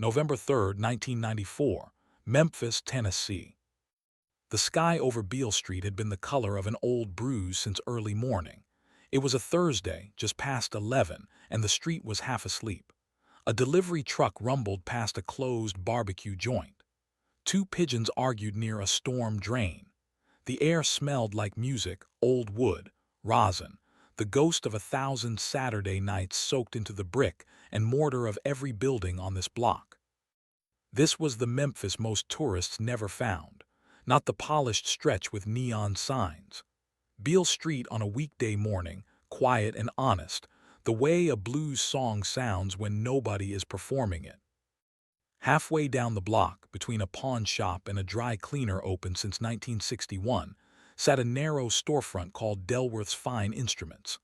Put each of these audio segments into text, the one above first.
November 3, 1994, Memphis, Tennessee. The sky over Beale Street had been the color of an old bruise since early morning. It was a Thursday, just past 11, and the street was half asleep. A delivery truck rumbled past a closed barbecue joint. Two pigeons argued near a storm drain. The air smelled like music, old wood, rosin, the ghost of 1,000 Saturday nights soaked into the brick and mortar of every building on this block. This was the Memphis most tourists never found, not the polished stretch with neon signs. Beale Street on a weekday morning, quiet and honest, the way a blues song sounds when nobody is performing it. Halfway down the block, between a pawn shop and a dry cleaner open since 1961, sat a narrow storefront called Delworth's Fine Instruments.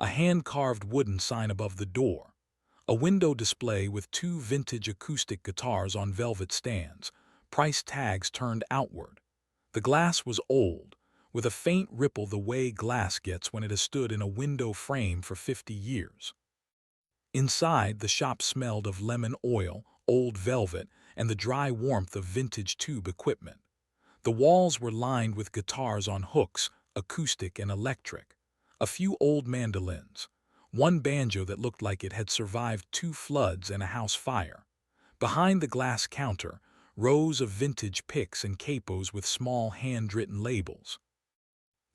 A hand-carved wooden sign above the door. A window display with two vintage acoustic guitars on velvet stands, price tags turned outward. The glass was old, with a faint ripple the way glass gets when it has stood in a window frame for 50 years. Inside, the shop smelled of lemon oil, old velvet, and the dry warmth of vintage tube equipment. The walls were lined with guitars on hooks, acoustic and electric. A few old mandolins. One banjo that looked like it had survived 2 floods and a house fire. Behind the glass counter, rows of vintage picks and capos with small hand-written labels.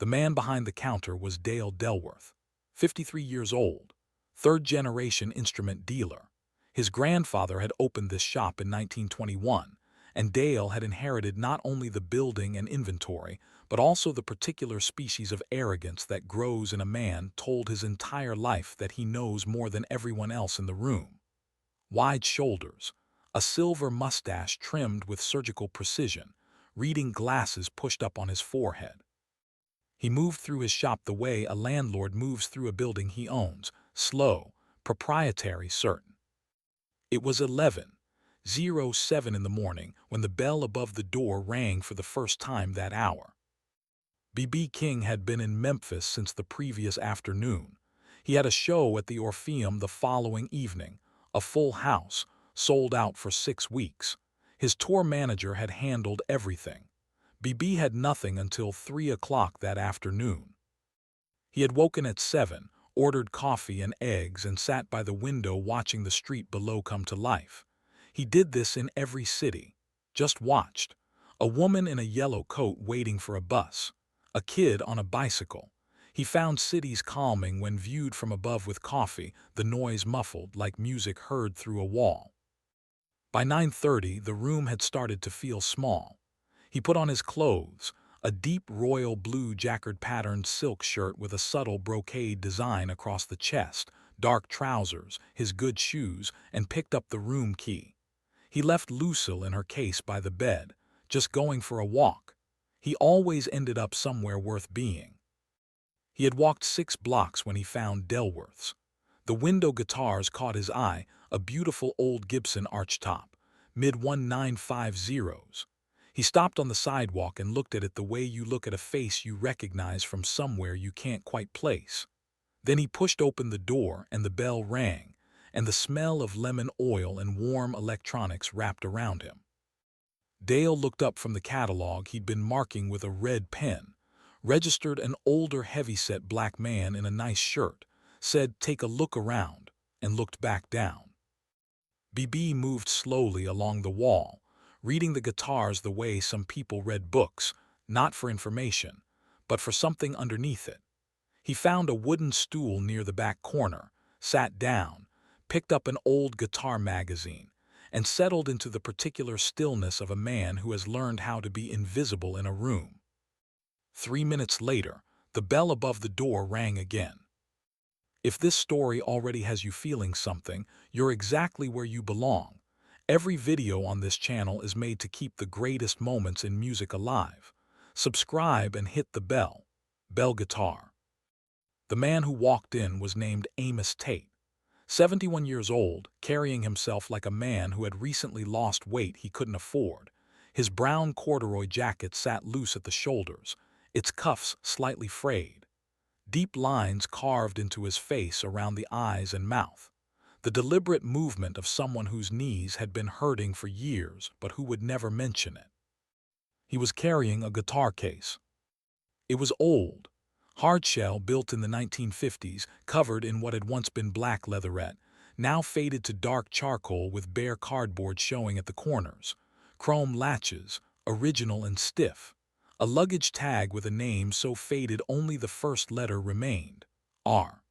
The man behind the counter was Dale Delworth, 53 years old, third-generation instrument dealer. His grandfather had opened this shop in 1921, and Dale had inherited not only the building and inventory, but also the particular species of arrogance that grows in a man told his entire life that he knows more than everyone else in the room. Wide shoulders, a silver mustache trimmed with surgical precision, reading glasses pushed up on his forehead. He moved through his shop the way a landlord moves through a building he owns, slow, proprietary, certain. It was 11:07 in the morning when the bell above the door rang for the first time that hour. B.B. King had been in Memphis since the previous afternoon. He had a show at the Orpheum the following evening, a full house, sold out for 6 weeks. His tour manager had handled everything. B.B. had nothing until 3 o'clock that afternoon. He had woken at 7, ordered coffee and eggs, and sat by the window watching the street below come to life. He did this in every city. Just watched. A woman in a yellow coat waiting for a bus. A kid on a bicycle. He found cities calming when viewed from above with coffee, the noise muffled like music heard through a wall. By 9:30, the room had started to feel small. He put on his clothes, a deep royal blue jacquard-patterned silk shirt with a subtle brocade design across the chest, dark trousers, his good shoes, and picked up the room key. He left Lucille in her case by the bed, just going for a walk. He always ended up somewhere worth being. He had walked 6 blocks when he found Delworth's. The window guitars caught his eye, a beautiful old Gibson archtop, mid-1950s. He stopped on the sidewalk and looked at it the way you look at a face you recognize from somewhere you can't quite place. Then he pushed open the door and the bell rang, and the smell of lemon oil and warm electronics wrapped around him. Dale looked up from the catalog he'd been marking with a red pen, registered an older heavyset black man in a nice shirt, said, "Take a look around," and looked back down. B.B. moved slowly along the wall, reading the guitars the way some people read books, not for information, but for something underneath it. He found a wooden stool near the back corner, sat down, picked up an old guitar magazine, and settled into the particular stillness of a man who has learned how to be invisible in a room. 3 minutes later, the bell above the door rang again. If this story already has you feeling something, you're exactly where you belong. Every video on this channel is made to keep the greatest moments in music alive. Subscribe and hit the bell. Bell Guitar. The man who walked in was named Amos Tate. 71 years old, carrying himself like a man who had recently lost weight he couldn't afford. His brown corduroy jacket sat loose at the shoulders, its cuffs slightly frayed. Deep lines carved into his face around the eyes and mouth. the deliberate movement of someone whose knees had been hurting for years but who would never mention it. He was carrying a guitar case. It was old, hardshell, built in the 1950s, covered in what had once been black leatherette, now faded to dark charcoal with bare cardboard showing at the corners, chrome latches, original and stiff, a luggage tag with a name so faded only the first letter remained, R.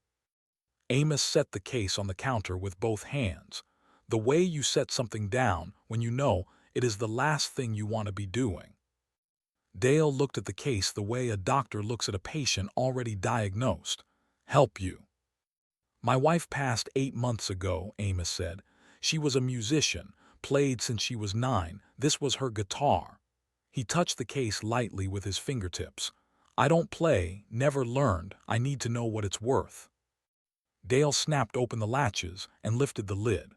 Amos set the case on the counter with both hands, the way you set something down when you know it is the last thing you want to be doing. Dale looked at the case the way a doctor looks at a patient already diagnosed. Help you. My wife passed 8 months ago, Amos said. She was a musician, played since she was 9. This was her guitar. He touched the case lightly with his fingertips. I don't play, never learned. I need to know what it's worth. Dale snapped open the latches and lifted the lid.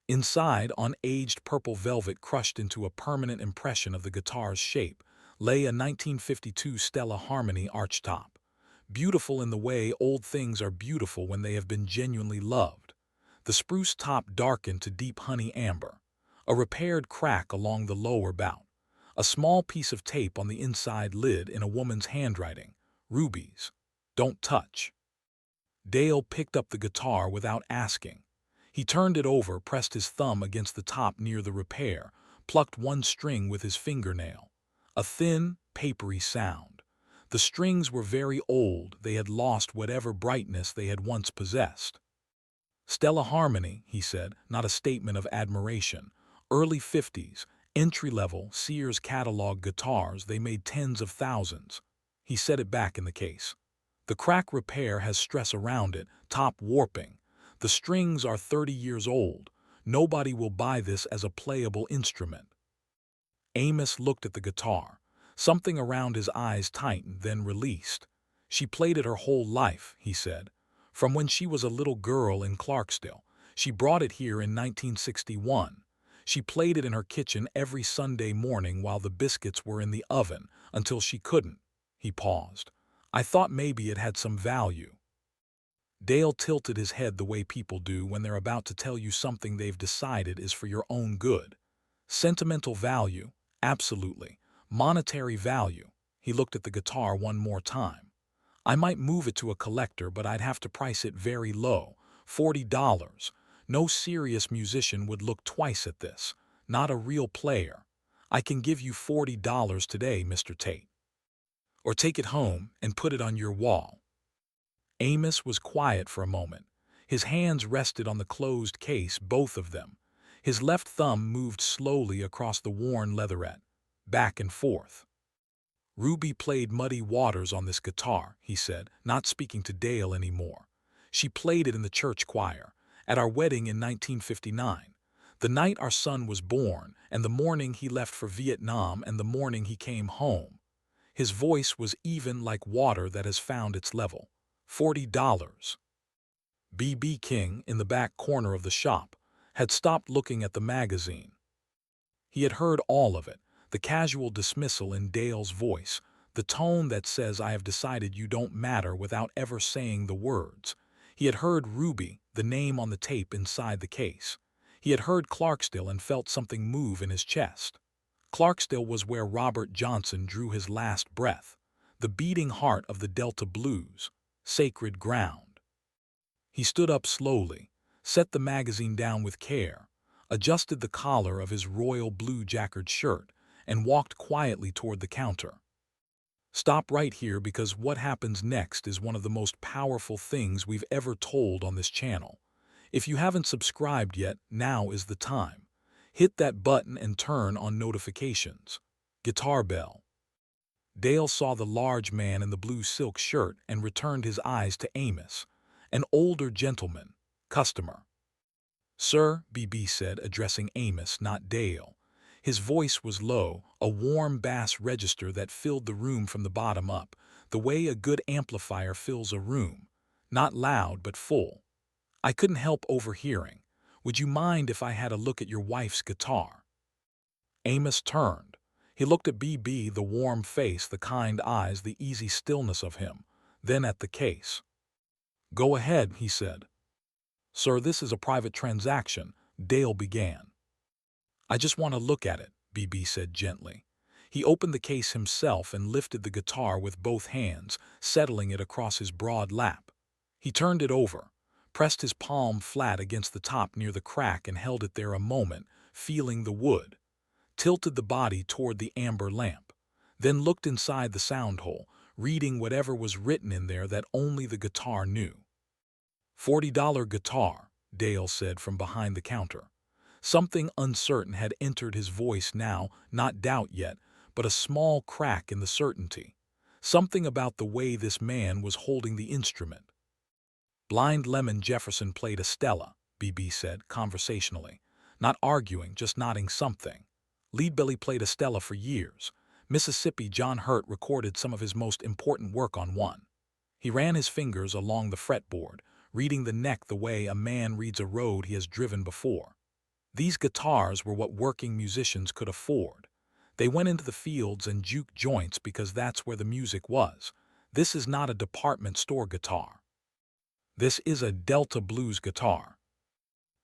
Inside, on aged purple velvet crushed into a permanent impression of the guitar's shape, lay a 1952 Stella Harmony archtop. Beautiful in the way old things are beautiful when they have been genuinely loved. The spruce top darkened to deep honey amber. A repaired crack along the lower bout. A small piece of tape on the inside lid in a woman's handwriting. Rubies. Don't touch. Dale picked up the guitar without asking. He turned it over, pressed his thumb against the top near the repair, plucked one string with his fingernail. A thin, papery sound. The strings were very old, they had lost whatever brightness they had once possessed. Stella Harmony, he said, not a statement of admiration. Early 50s, entry-level, Sears catalog guitars, they made tens of thousands. He set it back in the case. The crack repair has stress around it, top warping. The strings are 30 years old. Nobody will buy this as a playable instrument. Amos looked at the guitar. Something around his eyes tightened, then released. She played it her whole life, he said. From when she was a little girl in Clarksdale. She brought it here in 1961. She played it in her kitchen every Sunday morning while the biscuits were in the oven, until she couldn't. He paused. I thought maybe it had some value. Dale tilted his head the way people do when they're about to tell you something they've decided is for your own good. Sentimental value, absolutely. Monetary value. He looked at the guitar one more time. I might move it to a collector, but I'd have to price it very low, $40. No serious musician would look twice at this. Not a real player. I can give you $40 today, Mr. Tate. Or take it home and put it on your wall. Amos was quiet for a moment. His hands rested on the closed case, both of them. His left thumb moved slowly across the worn leatherette, back and forth. Ruby played Muddy Waters on this guitar, he said, not speaking to Dale anymore. She played it in the church choir, at our wedding in 1959. The night our son was born, and the morning he left for Vietnam, and the morning he came home. His voice was even like water that has found its level. $40. B.B. King, in the back corner of the shop, had stopped looking at the magazine. He had heard all of it, the casual dismissal in Dale's voice, the tone that says I have decided you don't matter without ever saying the words. He had heard Ruby, the name on the tape inside the case. He had heard Clarksdale and felt something move in his chest. Clarksdale was where Robert Johnson drew his last breath, the beating heart of the Delta blues, sacred ground. He stood up slowly, set the magazine down with care, adjusted the collar of his royal blue jacquard shirt, and walked quietly toward the counter. Stop right here, because what happens next is one of the most powerful things we've ever told on this channel. If you haven't subscribed yet, now is the time. Hit that button and turn on notifications. Guitar bell. Dale saw the large man in the blue silk shirt and returned his eyes to Amos, an older gentleman, customer. Sir, B.B. said, addressing Amos, not Dale. His voice was low, a warm bass register that filled the room from the bottom up, the way a good amplifier fills a room. Not loud, but full. I couldn't help overhearing. Would you mind if I had a look at your wife's guitar? Amos turned. He looked at B.B., the warm face, the kind eyes, the easy stillness of him, then at the case. Go ahead, he said. "Sir, this is a private transaction," Dale began. "I just want to look at it," BB said gently. He opened the case himself and lifted the guitar with both hands, settling it across his broad lap. He turned it over, pressed his palm flat against the top near the crack and held it there a moment, feeling the wood, tilted the body toward the amber lamp, then looked inside the sound hole, reading whatever was written in there that only the guitar knew. $40 guitar, Dale said from behind the counter. Something uncertain had entered his voice now, not doubt yet, but a small crack in the certainty. Something about the way this man was holding the instrument. Blind Lemon Jefferson played a Stella, BB said conversationally, not arguing, just nodding something. Leadbelly played a Stella for years. Mississippi John Hurt recorded some of his most important work on one. He ran his fingers along the fretboard, reading the neck the way a man reads a road he has driven before. These guitars were what working musicians could afford. They went into the fields and juke joints because that's where the music was. This is not a department store guitar. This is a Delta blues guitar.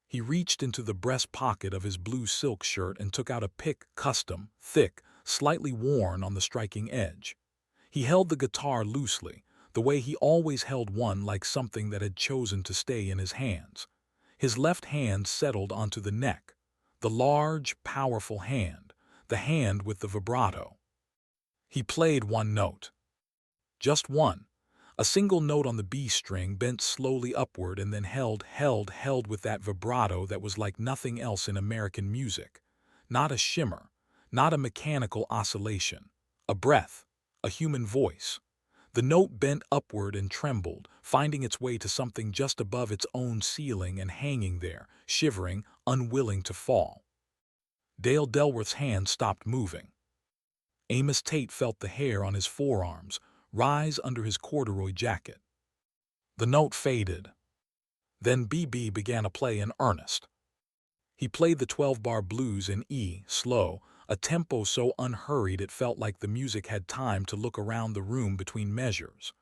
He reached into the breast pocket of his blue silk shirt and took out a pick, custom, thick, slightly worn on the striking edge. He held the guitar loosely, the way he always held one, like something that had chosen to stay in his hands. His left hand settled onto the neck, the large, powerful hand, the hand with the vibrato. He played one note. Just one. A single note on the B string, bent slowly upward and then held with that vibrato that was like nothing else in American music. Not a shimmer, not a mechanical oscillation. A breath, a human voice. The note bent upward and trembled, finding its way to something just above its own ceiling and hanging there, shivering, unwilling to fall. Dale Delworth's hand stopped moving. Amos Tate felt the hair on his forearms rise under his corduroy jacket. The note faded. Then BB began to play in earnest. He played the 12-bar blues in E, slow, a tempo so unhurried it felt like the music had time to look around the room between measures.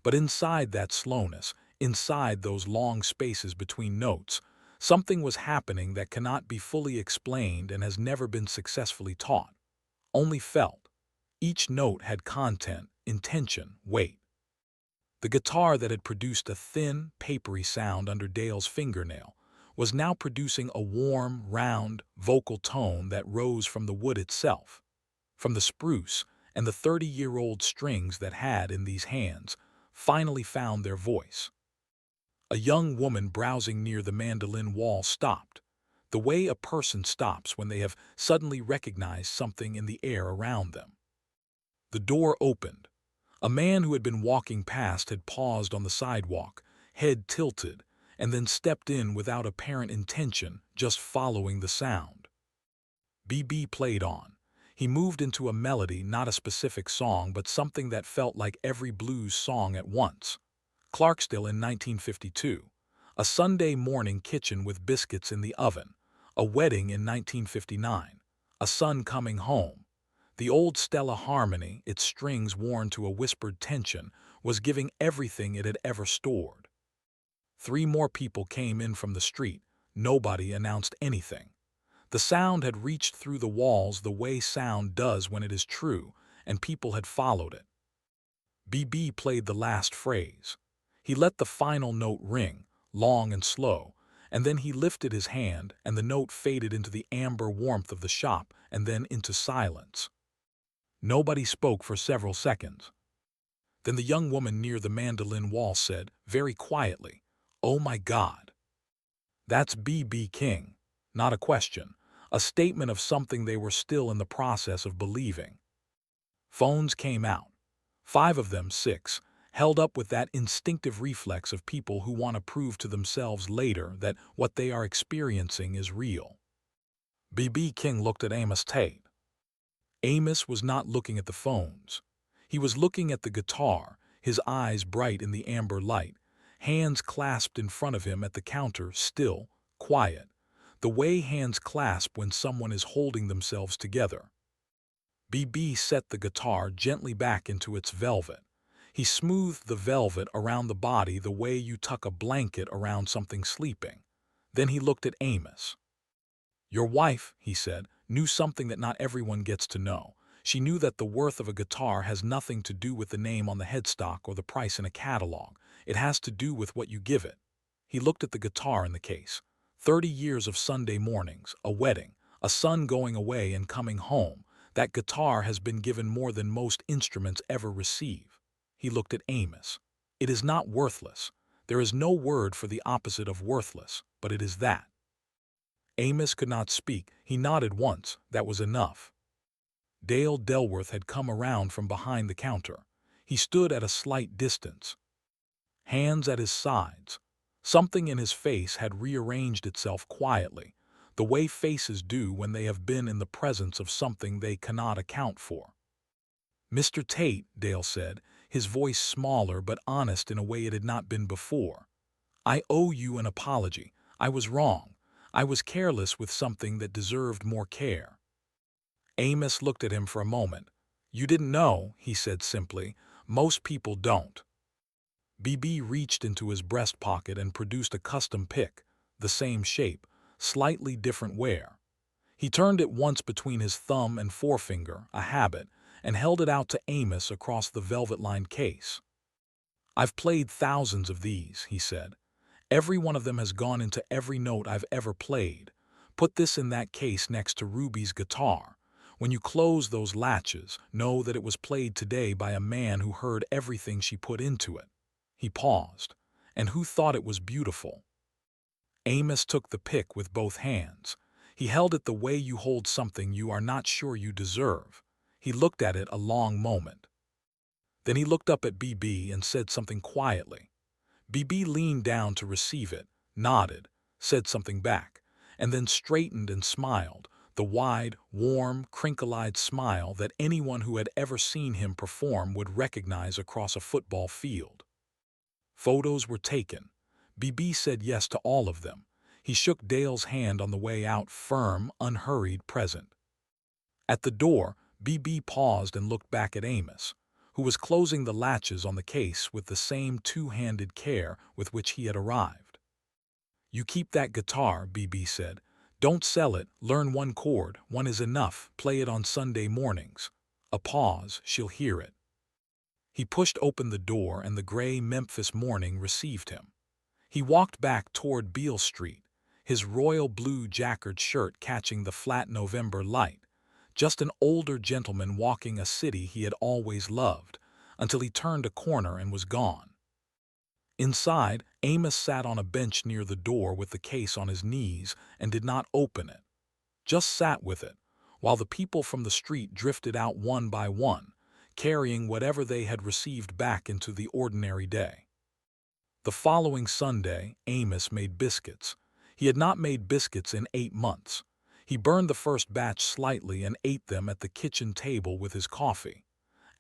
But inside that slowness, inside those long spaces between notes, something was happening that cannot be fully explained and has never been successfully taught. Only felt. Each note had content, intention, weight. The guitar that had produced a thin, papery sound under Dale's fingernail was now producing a warm, round, vocal tone that rose from the wood itself, from the spruce and the 30-year-old strings that had, in these hands, finally found their voice. A young woman browsing near the mandolin wall stopped, the way a person stops when they have suddenly recognized something in the air around them. The door opened. A man who had been walking past had paused on the sidewalk, head tilted, and then stepped in without apparent intention, just following the sound. BB played on. He moved into a melody, not a specific song, but something that felt like every blues song at once. Clarksdale in 1952. A Sunday morning kitchen with biscuits in the oven. A wedding in 1959. A son coming home. The old Stella harmony, its strings worn to a whispered tension, was giving everything it had ever stored. 3 more people came in from the street. Nobody announced anything. The sound had reached through the walls the way sound does when it is true, and people had followed it. BB played the last phrase. He let the final note ring, long and slow, and then he lifted his hand, and the note faded into the amber warmth of the shop and then into silence. Nobody spoke for several seconds. Then the young woman near the mandolin wall said, very quietly, "Oh my God." That's B.B. King. Not a question, a statement of something they were still in the process of believing. Phones came out. 5 of them, 6, held up with that instinctive reflex of people who want to prove to themselves later that what they are experiencing is real. B.B. King looked at Amos Tate. Amos was not looking at the phones. He was looking at the guitar, his eyes bright in the amber light, hands clasped in front of him at the counter, still, quiet, the way hands clasp when someone is holding themselves together. BB set the guitar gently back into its velvet. He smoothed the velvet around the body the way you tuck a blanket around something sleeping. Then he looked at Amos. "Your wife," he said, "knew something that not everyone gets to know. She knew that the worth of a guitar has nothing to do with the name on the headstock or the price in a catalog. It has to do with what you give it." He looked at the guitar in the case. 30 years of Sunday mornings, a wedding, a son going away and coming home. That guitar has been given more than most instruments ever receive. He looked at Amos. "It is not worthless. There is no word for the opposite of worthless, but it is that." Amos could not speak. He nodded once. That was enough. Dale Delworth had come around from behind the counter. He stood at a slight distance, hands at his sides. Something in his face had rearranged itself quietly, the way faces do when they have been in the presence of something they cannot account for. "Mr. Tate," Dale said, his voice smaller but honest in a way it had not been before, "I owe you an apology. I was wrong. I was careless with something that deserved more care." Amos looked at him for a moment. "You didn't know," he said simply. "Most people don't." BB reached into his breast pocket and produced a custom pick, the same shape, slightly different wear. He turned it once between his thumb and forefinger, a habit, and held it out to Amos across the velvet-lined case. "I've played thousands of these," he said. "Every one of them has gone into every note I've ever played. Put this in that case next to Ruby's guitar. When you close those latches, know that it was played today by a man who heard everything she put into it." He paused. "And who thought it was beautiful." Amos took the pick with both hands. He held it the way you hold something you are not sure you deserve. He looked at it a long moment. Then he looked up at BB and said something quietly. BB leaned down to receive it, nodded, said something back, and then straightened and smiled, the wide, warm, crinkle-eyed smile that anyone who had ever seen him perform would recognize across a football field. Photos were taken. BB said yes to all of them. He shook Dale's hand on the way out, firm, unhurried, present. At the door, BB paused and looked back at Amos, who was closing the latches on the case with the same two-handed care with which he had arrived. "You keep that guitar," BB said. "Don't sell it. Learn one chord. One is enough. Play it on Sunday mornings." A pause. "She'll hear it." He pushed open the door and the gray Memphis morning received him. He walked back toward Beale Street, his royal blue jacquard shirt catching the flat November light. Just an older gentleman walking a city he had always loved, until he turned a corner and was gone. Inside, Amos sat on a bench near the door with the case on his knees and did not open it. Just sat with it, while the people from the street drifted out one by one, carrying whatever they had received back into the ordinary day. The following Sunday, Amos made biscuits. He had not made biscuits in 8 months. He burned the first batch slightly and ate them at the kitchen table with his coffee.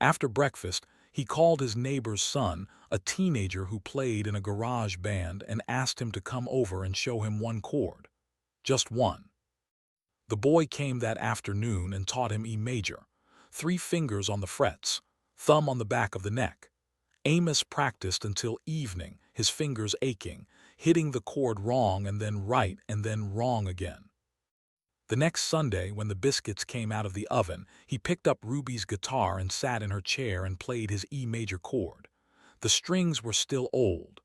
After breakfast, he called his neighbor's son, a teenager who played in a garage band, and asked him to come over and show him one chord. Just one. The boy came that afternoon and taught him E major. 3 fingers on the frets, thumb on the back of the neck. Amos practiced until evening, his fingers aching, hitting the chord wrong and then right and then wrong again. The next Sunday, when the biscuits came out of the oven, he picked up Ruby's guitar and sat in her chair and played his E major chord. The strings were still old.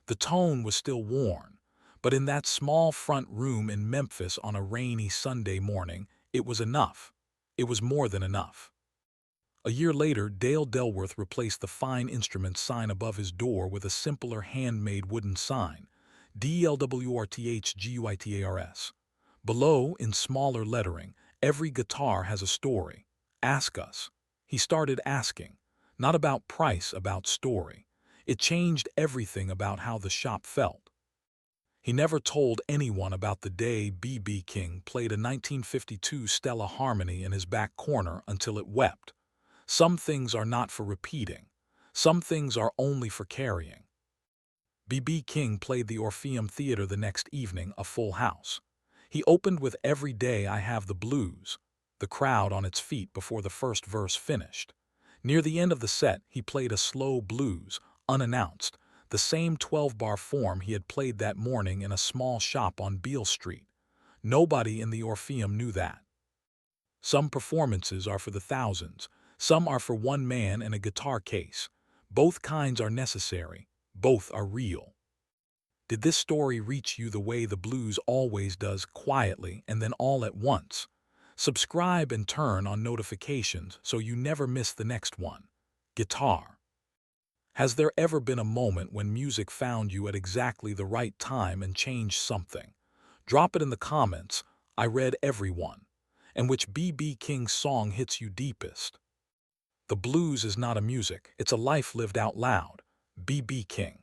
The tone was still worn. But in that small front room in Memphis on a rainy Sunday morning, it was enough. It was more than enough. A year later, Dale Delworth replaced the fine instrument sign above his door with a simpler handmade wooden sign, DELWRTHGUITARS. Below, in smaller lettering, "Every guitar has a story. Ask us." He started asking, not about price, about story. It changed everything about how the shop felt. He never told anyone about the day B.B. King played a 1952 Stella Harmony in his back corner until it wept. Some things are not for repeating. Some things are only for carrying. B.B. King played the Orpheum Theater the next evening, a full house. He opened with "Every Day I Have the Blues," the crowd on its feet before the first verse finished. Near the end of the set, he played a slow blues, unannounced, the same 12-bar form he had played that morning in a small shop on Beale Street. Nobody in the Orpheum knew that. Some performances are for the thousands, some are for one man and a guitar case. Both kinds are necessary, both are real. Did this story reach you the way the blues always does, quietly and then all at once? Subscribe and turn on notifications so you never miss the next one. Guitar. Has there ever been a moment when music found you at exactly the right time and changed something? Drop it in the comments. I read every one. And which B.B. King's song hits you deepest? The blues is not a music, it's a life lived out loud. B.B. King.